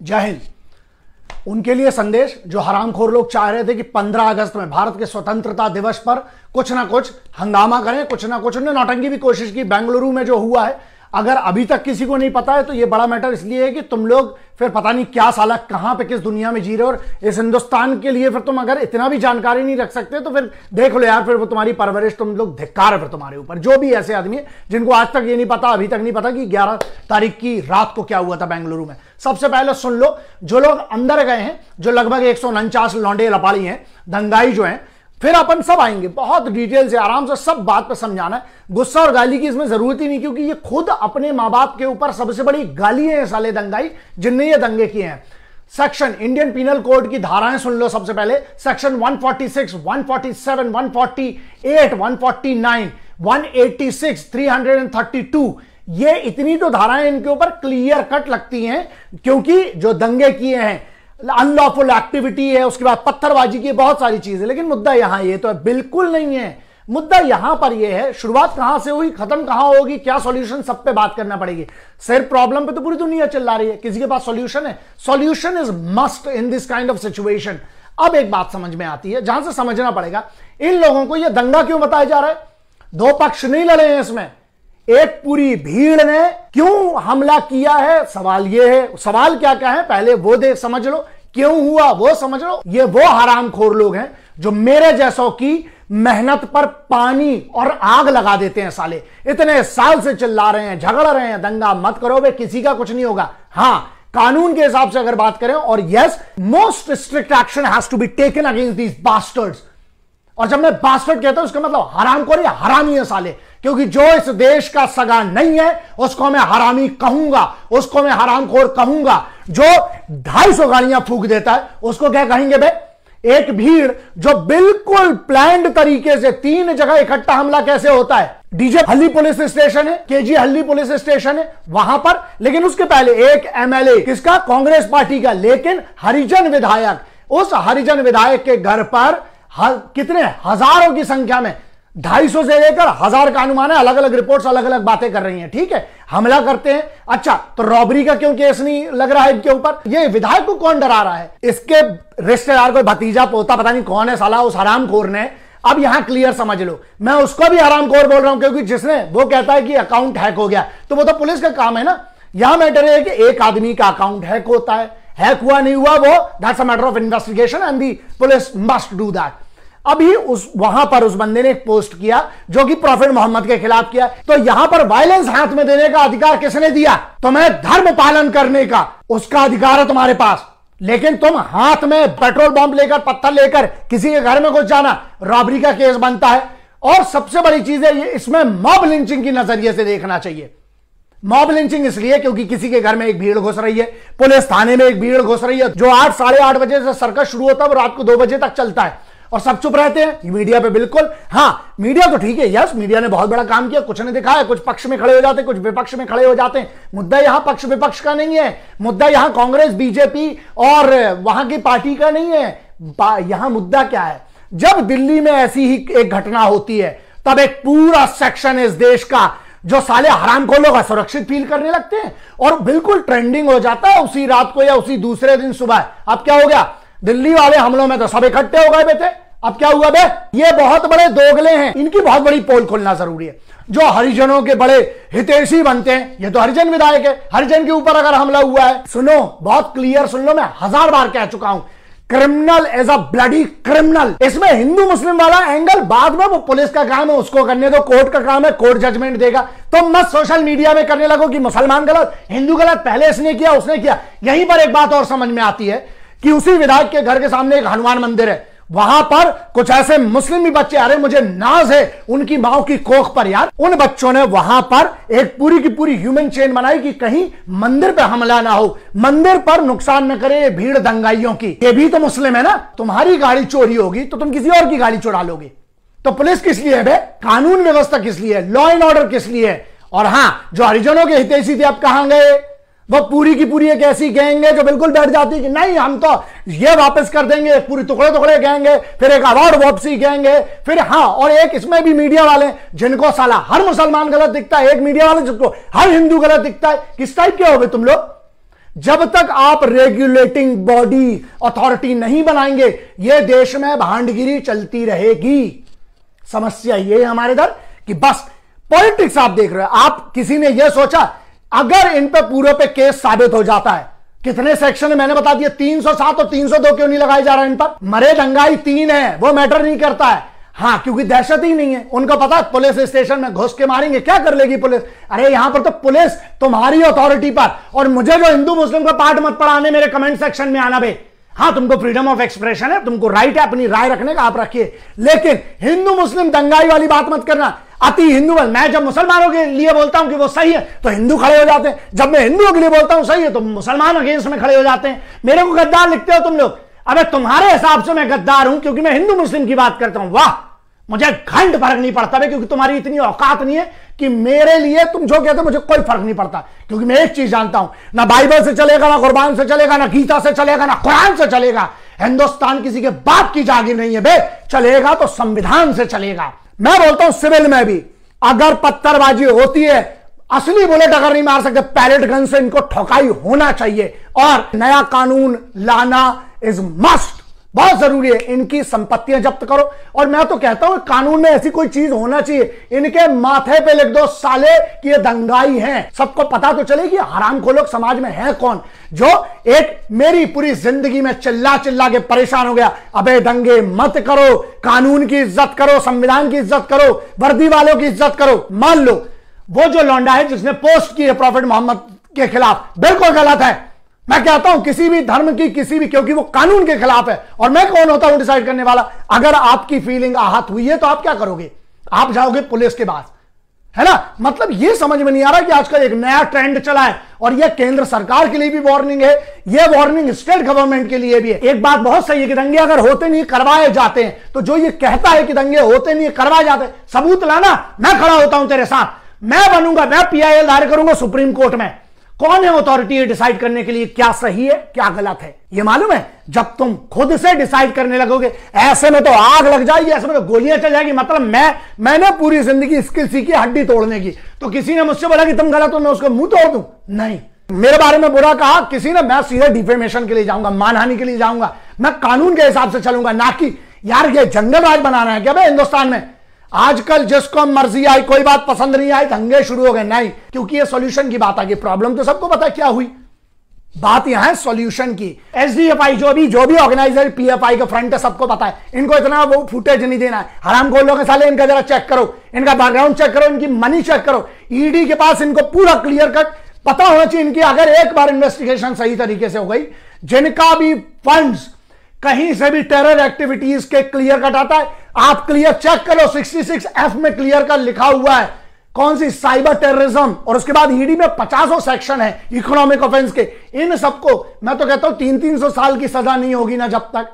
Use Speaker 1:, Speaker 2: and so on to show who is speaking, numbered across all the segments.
Speaker 1: जय हिंद। उनके लिए संदेश जो हरामखोर लोग चाह रहे थे कि 15 अगस्त में भारत के स्वतंत्रता दिवस पर कुछ ना कुछ हंगामा करें, कुछ ना कुछ उन्होंने नौटंकी भी कोशिश की। बेंगलुरु में जो हुआ है, अगर अभी तक किसी को नहीं पता है तो यह बड़ा मैटर इसलिए है कि तुम लोग फिर पता नहीं क्या साला कहां पे किस दुनिया में जी रहे हो। और इस हिंदुस्तान के लिए फिर तुम अगर इतना भी जानकारी नहीं रख सकते तो फिर देख लो यार, फिर वो तुम्हारी परवरिश, तुम लोग धिक्कार है फिर तुम्हारे ऊपर। जो भी ऐसे आदमी है जिनको आज तक ये नहीं पता, अभी तक नहीं पता कि 11 तारीख की रात को क्या हुआ था बेंगलुरु में। सबसे पहले सुन लो, जो लोग अंदर गए हैं, जो लगभग 149 लौंडे लपाड़ी हैं, दंगाई जो हैं, फिर अपन सब आएंगे बहुत डिटेल से, आराम से सब बात पे समझाना है। गुस्सा और गाली की इसमें जरूरत ही नहीं, क्योंकि ये खुद अपने मां बाप के ऊपर सबसे बड़ी गाली है साले दंगाई जिनने ये दंगे किए हैं। सेक्शन इंडियन पीनल कोड की धाराएं सुन लो। सबसे पहले सेक्शन 146, 147, 148, 149, 186, 332, ये इतनी तो धाराएं इनके ऊपर क्लियर कट लगती हैं, क्योंकि जो दंगे किए हैं, अनलॉफुल एक्टिविटी है, उसके बाद पत्थरबाजी की, बहुत सारी चीजें। लेकिन मुद्दा यहां ये तो है, बिल्कुल नहीं है। मुद्दा यहां पर ये है, शुरुआत कहां से हुई, खत्म कहां होगी, क्या सॉल्यूशन, सब पे बात करना पड़ेगी। सिर्फ प्रॉब्लम पे तो पूरी दुनिया चिल्ला रही है, किसी के पास सॉल्यूशन है? Solution is must in this kind of situation. अब एक बात समझ में आती है, जहां से समझना पड़ेगा इन लोगों को, यह दंगा क्यों बताया जा रहा है। दो पक्ष नहीं लड़े हैं इसमें, एक पूरी भीड़ ने क्यों हमला किया है, सवाल यह है। सवाल क्या क्या है पहले वो देख समझ लो, क्यों हुआ वो समझ लो। ये वो हरामखोर लोग हैं जो मेरे जैसों की मेहनत पर पानी और आग लगा देते हैं। साले इतने साल से चिल्ला रहे हैं, झगड़ रहे हैं, दंगा मत करो बे, किसी का कुछ नहीं होगा। हां, कानून के हिसाब से अगर बात करें, और yes, most strict action has to be taken against these bastards. और जब मैं बास्टर्ड कहता हूं उसका मतलब हरामखोर या हरामी है साले, क्योंकि जो इस देश का सगा नहीं है उसको मैं हरामी कहूंगा, उसको मैं हरामखोर कहूंगा। जो 250 गाड़ियां फूंक देता है उसको क्या कहेंगे बे? एक भीड़ जो बिल्कुल प्लान्ड तरीके से 3 जगह इकट्ठा हमला कैसे होता है। डीजे हल्ली पुलिस स्टेशन है, केजी हल्ली पुलिस स्टेशन है वहां पर, लेकिन उसके पहले एक एमएलए, किसका? कांग्रेस पार्टी का, लेकिन हरिजन विधायक, उस हरिजन विधायक के घर पर कितने हजारों की संख्या में, 250 से लेकर 1000 का अनुमान है, अलग अलग रिपोर्ट्स अलग अलग बातें कर रही हैं। ठीक है, हमला करते हैं। अच्छा, तो रॉबरी का क्यों केस नहीं लग रहा है इनके ऊपर? ये विधायक को कौन डरा रहा है? इसके रिश्तेदार को, भतीजा पोता पता नहीं कौन है साला, उस हरामखोर ने। अब यहां क्लियर समझ लो, मैं उसको भी हरामखोर बोल रहा हूं, क्योंकि जिसने वो कहता है कि अकाउंट हैक हो गया, तो वो तो पुलिस का काम है ना। यहां मैटर है कि एक आदमी का अकाउंट हैक होता है, हैक हुआ नहीं हुआ वो that's a matter of investigation and the police must do that. अभी वहां पर उस बंदे ने एक पोस्ट किया जो कि प्रॉफिट मोहम्मद के खिलाफ किया। तो यहां पर वायलेंस हाथ में देने का अधिकार किसने दिया? तुम्हें धर्म पालन करने का उसका अधिकार है तुम्हारे पास, लेकिन तुम हाथ में पेट्रोल बम लेकर, पत्थर लेकर किसी के घर में घुस जाना, रॉबरी का केस बनता है। और सबसे बड़ी चीज है, ये इसमें मॉब लिंचिंग की नजरिए से देखना चाहिए। मॉब लिंचिंग इसलिए क्योंकि किसी के घर में एक भीड़ घुस रही है, पुलिस थाने में एक भीड़ घुस रही है, जो 8 साढ़े 8 बजे से सर्कस शुरू होता है वो रात को 2 बजे तक चलता है, और सब चुप रहते हैं मीडिया पे। बिल्कुल हाँ, मीडिया तो ठीक है, यस, मीडिया ने बहुत बड़ा काम किया, कुछ ने दिखाया, कुछ पक्ष में खड़े हो जाते, कुछ विपक्ष में खड़े हो जाते हैं। मुद्दा यहां पक्ष विपक्ष का नहीं है, मुद्दा यहां कांग्रेस बीजेपी और वहां की पार्टी का नहीं है। यहां मुद्दा क्या है? जब दिल्ली में ऐसी ही एक घटना होती है, तब एक पूरा सेक्शन इस देश का, जो साले हरामखोरों का, सुरक्षित फील करने लगते हैं और बिल्कुल ट्रेंडिंग हो जाता है उसी रात को या उसी दूसरे दिन सुबह। अब क्या हो गया? दिल्ली वाले हमलों में तो सब इकट्ठे हो गए बेटे। अब क्या हुआ बे? ये बहुत बड़े दोगले हैं, इनकी बहुत बड़ी पोल खोलना जरूरी है। जो हरिजनों के बड़े हितैषी बनते हैं, ये तो हरिजन विधायक है, हरिजन के ऊपर अगर हमला हुआ है, सुनो बहुत क्लियर सुन लो, मैं 1000 बार कह चुका हूं, criminal as a bloody criminal. इसमें हिंदू मुस्लिम वाला एंगल बाद में, वो पुलिस का काम है, उसको करने दो, कोर्ट का काम है, कोर्ट जजमेंट देगा। तो मत सोशल मीडिया में करने लगो कि मुसलमान गलत, हिंदू गलत, पहले इसने किया उसने किया। यहीं पर एक बात और समझ में आती है कि उसी विधायक के घर के सामने एक हनुमान मंदिर है, वहां पर कुछ ऐसे मुस्लिम भी बच्चे, अरे मुझे नाज है उनकी मां की कोख पर यार, उन बच्चों ने वहां पर एक पूरी की पूरी ह्यूमन चेन बनाई कि कहीं मंदिर पे हमला ना हो, मंदिर पर नुकसान न करे भीड़ दंगाइयों की। ये भी तो मुस्लिम है ना। तुम्हारी गाड़ी चोरी होगी तो तुम किसी और की गाड़ी चुरा लोगे। तो पुलिस किस लिए है बे? कानून व्यवस्था किस लिए है? लॉ एंड ऑर्डर किस लिए है? और हां, जो हरिजनों के हितैषी थे अब कहां गए? वो पूरी की पूरी एक ऐसी गैंग है जो बिल्कुल बैठ जाती है कि नहीं हम तो ये वापस कर देंगे, पूरी टुकड़े टुकड़े गैंग है, फिर एक अवार्ड वापसी गैंग है, फिर हाँ, और एक इसमें भी मीडिया वाले जिनको साला हर मुसलमान गलत दिखता है, एक मीडिया वाले जिसको हर हिंदू गलत दिखता है। किस टाइप के हो गए तुम लोग? जब तक आप रेगुलेटिंग बॉडी अथॉरिटी नहीं बनाएंगे, यह देश में भांडगिरी चलती रहेगी। समस्या यह है हमारे इधर कि बस पॉलिटिक्स आप देख रहे हो। आप किसी ने यह सोचा अगर इन पे पूरे पे केस साबित हो जाता है, कितने सेक्शन है मैंने बता दिया, 307 और 302 क्यों नहीं लगाए जा रहे इन पर? मरे दंगाई 3 है, वो मैटर नहीं करता है। हाँ, क्योंकि दहशत ही नहीं है। उनको पता है पुलिस स्टेशन में घुस के मारेंगे, क्या कर लेगी पुलिस? अरे यहां पर तो पुलिस तुम्हारी अथॉरिटी पर। और मुझे जो हिंदू मुस्लिम का पाठ मत पढ़ाने मेरे कमेंट सेक्शन में आना बे। हाँ, तुमको फ्रीडम ऑफ एक्सप्रेशन है, तुमको राइट है अपनी राय रखने का, आप रखिए, लेकिन हिंदू मुस्लिम दंगाई वाली बात मत करना। अति हिंदू, मैं जब मुसलमानों के लिए बोलता हूं कि वो सही है तो हिंदू खड़े हो जाते हैं, जब मैं हिंदुओं के लिए बोलता हूं सही है तो मुसलमान अगेंस्ट में खड़े हो जाते हैं। मेरे को गद्दार लिखते हो तुम लोग। अबे तुम्हारे हिसाब से मैं गद्दार हूं क्योंकि मैं हिंदू मुस्लिम की बात करता हूं। वाह, मुझे घंट फर्क नहीं पड़ता है, क्योंकि तुम्हारी इतनी औकात नहीं है कि मेरे लिए तुम जो कहते हो मुझे कोई फर्क नहीं पड़ता, क्योंकि मैं एक चीज जानता हूं, ना बाइबल से चलेगा, ना कुरान से चलेगा, ना गीता से चलेगा, ना कुरान से चलेगा। हिंदुस्तान किसी के बाप की जागीर नहीं है बे, चलेगा तो संविधान से चलेगा। मैं बोलता हूं सिविल में भी अगर पत्थरबाजी होती है, असली बुलेट अगर नहीं मार सकते, पैलेट गन से इनको ठोकाई होना चाहिए। और नया कानून लाना इज मस्ट, बहुत जरूरी है। इनकी संपत्तियां जब्त करो, और मैं तो कहता हूं कानून में ऐसी कोई चीज होना चाहिए, इनके माथे पे लिख दो साले कि ये दंगाई हैं, सबको पता तो चले कि हरामखोर समाज में है कौन। जो एक मेरी पूरी जिंदगी में चिल्ला चिल्ला के परेशान हो गया, अबे दंगे मत करो, कानून की इज्जत करो, संविधान की इज्जत करो, वर्दी वालों की इज्जत करो। मान लो वो जो लौंडा है जिसने पोस्ट की है प्रॉफेट मोहम्मद के खिलाफ, बिल्कुल गलत है। मैं कहता हूं किसी भी धर्म की किसी भी, क्योंकि वो कानून के खिलाफ है, और मैं कौन होता हूं डिसाइड करने वाला। अगर आपकी फीलिंग आहत हुई है तो आप क्या करोगे? आप जाओगे पुलिस के पास, है ना? मतलब ये समझ में नहीं आ रहा कि आजकल एक नया ट्रेंड चला है, और ये केंद्र सरकार के लिए भी वार्निंग है, ये वार्निंग स्टेट गवर्नमेंट के लिए भी है। एक बात बहुत सही है कि दंगे अगर होते नहीं करवाए जाते हैं, तो जो ये कहता है कि दंगे होते नहीं करवाए जाते, सबूत लाना, मैं खड़ा होता हूं तेरे साथ, मैं बनूंगा, मैं PIL दायर करूंगा सुप्रीम कोर्ट में। कौन है अथॉरिटी डिसाइड करने के लिए क्या सही है क्या गलत है? ये मालूम है, जब तुम खुद से डिसाइड करने लगोगे, ऐसे में तो आग लग जाएगी, ऐसे में तो गोलियां चल जाएगी। मतलब मैंने पूरी जिंदगी स्किल सीखी हड्डी तोड़ने की, तो किसी ने मुझसे बोला कि तुम गलत हो, मैं उसको मुंह तोड़ दूं? नहीं। मेरे बारे में बुरा कहा किसी ने, मैं सीधे डिफेमेशन के लिए जाऊंगा, मानहानि के लिए जाऊंगा। मैं कानून के हिसाब से चलूंगा, ना कि यार ये जंगल राज बनाना है क्या भाई हिंदुस्तान में? आजकल जिसको मर्जी आई, कोई बात पसंद नहीं आई, दंगे शुरू हो गए। नहीं, क्योंकि ये सॉल्यूशन की बात आ गई। प्रॉब्लम तो सबको पता है क्या हुई, बात यहां है सॉल्यूशन की। SDFI जो भी ऑर्गेनाइजर PFI का फ्रंट है, सबको पता है इनको इतना वो फुटेज नहीं देना है। हरामखोर लोग साले, इनका जरा चेक करो, इनका बैकग्राउंड चेक करो, इनकी मनी चेक करो। ED के पास इनको पूरा क्लियर कट पता होना चाहिए इनकी। अगर एक बार इन्वेस्टिगेशन सही तरीके से हो गई, जिनका भी फंड्स कहीं से भी टेरर एक्टिविटीज के क्लियर कट आता है, आप क्लियर चेक करो, 66F में क्लियर कट लिखा हुआ है कौन सी साइबर टेररिज्म, और उसके बाद ED में 50 सेक्शन है इकोनॉमिक ऑफेंस के। इन सबको मैं तो कहता हूं 300-300 साल की सजा नहीं होगी ना जब तक,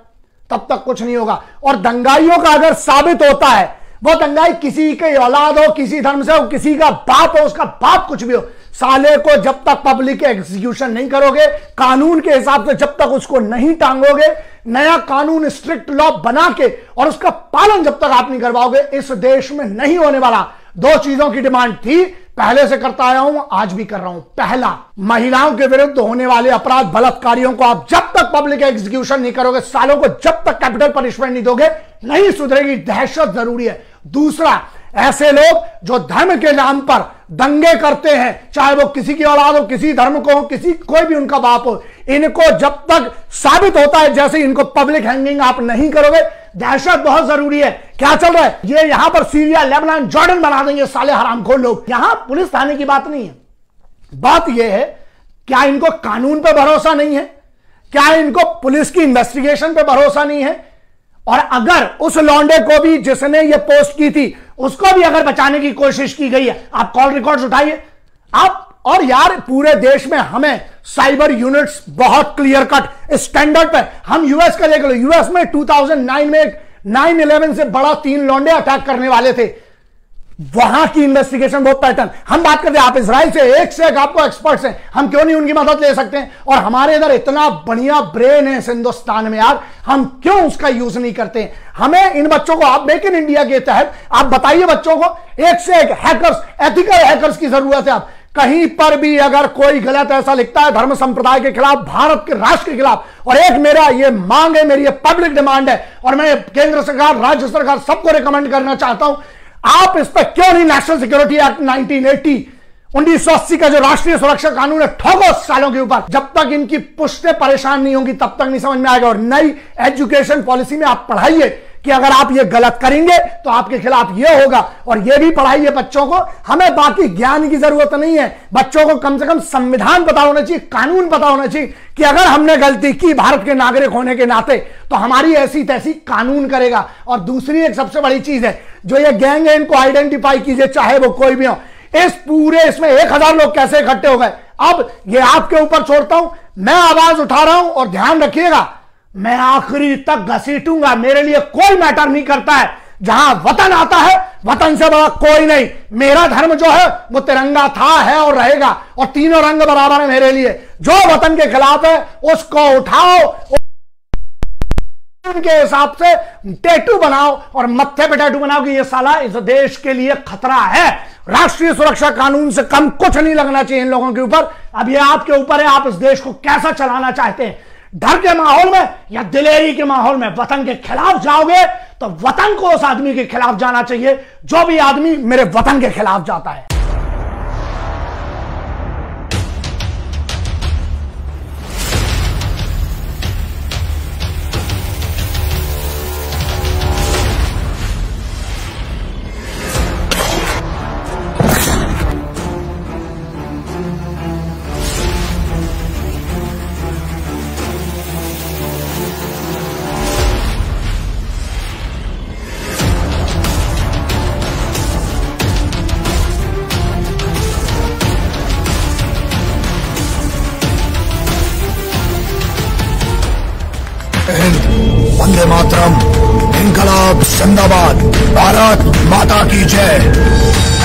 Speaker 1: तब तक कुछ नहीं होगा। और दंगाइयों का अगर साबित होता है, वो दंगाई किसी के औलाद हो, किसी धर्म से हो, किसी का बाप हो, उसका बाप कुछ भी हो, साले को जब तक पब्लिक एग्जीक्यूशन नहीं करोगे, कानून के हिसाब से जब तक उसको नहीं टांगोगे, नया कानून स्ट्रिक्ट लॉ बना के और उसका पालन जब तक आप नहीं करवाओगे, इस देश में नहीं होने वाला। 2 चीजों की डिमांड थी, पहले से करता आया हूं, आज भी कर रहा हूं। पहला, महिलाओं के विरुद्ध होने वाले अपराध, बलात्कारियों को आप जब तक पब्लिक एग्जीक्यूशन नहीं करोगे, सालों को जब तक कैपिटल पनिशमेंट नहीं दोगे, नहीं सुधरेगी। दहशत जरूरी है। दूसरा, ऐसे लोग जो धर्म के नाम पर दंगे करते हैं, चाहे वो किसी की औलाद हो, किसी धर्म को हो, किसी कोई भी उनका बाप हो, इनको जब तक साबित होता है जैसे इनको पब्लिक हैंगिंग आप नहीं करोगे, दहशत बहुत जरूरी है। क्या चल रहा है, ये यहां पर सीरिया, लेबनान, जॉर्डन बना देंगे साले हरामखोर लोग। यहां पुलिस थाने की बात नहीं है, बात यह है क्या इनको कानून पे भरोसा नहीं है, क्या इनको पुलिस की इन्वेस्टिगेशन पे भरोसा नहीं है। और अगर उस लौंडे को भी जिसने ये पोस्ट की थी, उसको भी अगर बचाने की कोशिश की गई है, आप कॉल रिकॉर्ड्स उठाइए आप। और यार पूरे देश में हमें साइबर यूनिट्स बहुत क्लियर कट स्टैंडर्ड पे, हम यूएस का देख लो, यूएस में 2009 में 9/11 से बड़ा 3 लौंडे अटैक करने वाले थे, वहां की इन्वेस्टिगेशन बहुत पैटर्न। हम बात करते हैं, आप इजराइल से एक आपको एक्सपर्ट्स हैं, हम क्यों नहीं उनकी मदद ले सकते हैं? और हमारे इधर इतना बढ़िया ब्रेन है हिंदुस्तान में यार, हम क्यों उसका यूज नहीं करते हैं? हमें इन बच्चों को, आप मेक इन इंडिया के तहत आप बताइए बच्चों को, एक से एक हैकर्स, एथिकल हैकर्स की जरूरत है। आप कहीं पर भी अगर कोई गलत ऐसा लिखता है धर्म संप्रदाय के खिलाफ, भारत के राष्ट्र के खिलाफ, और एक मेरा ये मांग है, मेरी ये पब्लिक डिमांड है, और मैं केंद्र सरकार, राज्य सरकार सबको रिकमेंड करना चाहता हूं, आप इस पर क्यों नहीं नेशनल सिक्योरिटी एक्ट 1980 का जो राष्ट्रीय सुरक्षा कानून है ठोको सालों के ऊपर। जब तक इनकी पुश्तें परेशान नहीं होंगी तब तक नहीं समझ में आएगा। और नई एजुकेशन पॉलिसी में आप पढ़ाइए कि अगर आप ये गलत करेंगे तो आपके खिलाफ ये होगा, और ये भी पढ़ाइए बच्चों को। हमें बाकी ज्ञान की जरूरत नहीं है, बच्चों को कम से कम संविधान पता होना चाहिए, कानून पता होना चाहिए कि अगर हमने गलती की भारत के नागरिक होने के नाते तो हमारी ऐसी तैसी कानून करेगा। और दूसरी एक सबसे बड़ी चीज है, जो ये गैंग है इनको आइडेंटिफाई कीजिए, चाहे वो कोई भी हो। इस पूरे इसमें 1000 लोग कैसे इकट्ठे हो गए, अब ये आपके ऊपर छोड़ता हूं। मैं आवाज उठा रहा हूं और ध्यान रखिएगा, मैं आखिरी तक घसीटूंगा। मेरे लिए कोई मैटर नहीं करता है, जहां वतन आता है वतन से बड़ा कोई नहीं। मेरा धर्म जो है वो तिरंगा था, है और रहेगा, और तीनों रंग बराबर है मेरे लिए। जो वतन के खिलाफ है उसको उठाओ, उनके हिसाब से टैटू बनाओ और मत्थे पे टैटू बनाओ कि ये साला इस देश के लिए खतरा है। राष्ट्रीय सुरक्षा कानून से कम कुछ नहीं लगना चाहिए इन लोगों के ऊपर। अब ये आपके ऊपर है, आप इस देश को कैसा चलाना चाहते हैं, डर के माहौल में या दिलेरी के माहौल में। वतन के खिलाफ जाओगे तो वतन को उस आदमी के खिलाफ जाना चाहिए जो भी आदमी मेरे वतन के खिलाफ जाता है।
Speaker 2: वंदे मातरम, इनकलाब जिंदाबाद, भारत माता की जय।